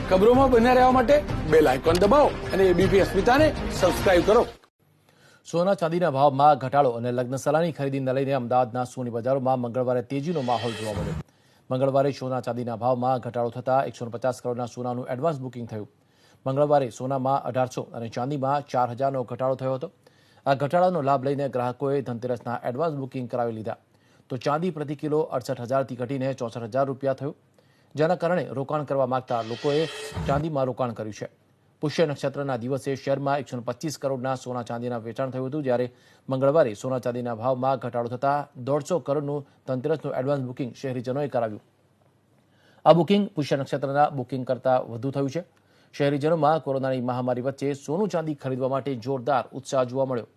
ખબરોમાં બન્યા રહેવા માટે બેલ આઇકોન દબાવો અને એબીપી અસ્મિતાને સબસ્ક્રાઇબ કરો. સોના ચાંદીના ભાવમાં ઘટાડો અને લગ્નસલાની ખરીદીને લઈને અમદાવાદના સોની બજારોમાં મંગળવારે તેજીનો માહોલ જોવા મળ્યો. મંગળવારે સોના ચાંદીના ભાવમાં ઘટાડો થતાં 150 કરોડના સોનાનું એડવાન્સ બુકિંગ થયું. મંગળવારે સોનામાં 1800 અને ચાંદીમાં 4000નો ઘટાડો થયો હતો. આ ઘટાડાનો લાભ લઈને ગ્રાહકોએ ધનતેરસના એડવાન્સ બુકિંગ કરાવી લીધા. તો ચાંદી પ્રતિ કિલો 68,000થી ઘટીને 64,000 રૂપિયા થયું, જેના કારણે રોકાણ કરવા માંગતા લોકોએ ચાંદીમાં રોકાણ કર્યું છે. પુષ્ય નક્ષત્રના દિવસે શહેરમાં 125 કરોડના સોના ચાંદીના વેચાણ થયું હતું, જ્યારે મંગળવારે સોના ચાંદીના ભાવમાં ઘટાડો થતાં 150 કરોડનું ધનતેરસનું એડવાન્સ બુકિંગ શહેરીજનોએ કરાવ્યું. આ બુકિંગ પુષ્ય નક્ષત્રના બુકિંગ કરતાં વધુ થયું છે. શહેરીજનોમાં કોરોનાની મહામારી વચ્ચે સોનું ચાંદી ખરીદવા માટે જોરદાર ઉત્સાહ જોવા મળ્યો.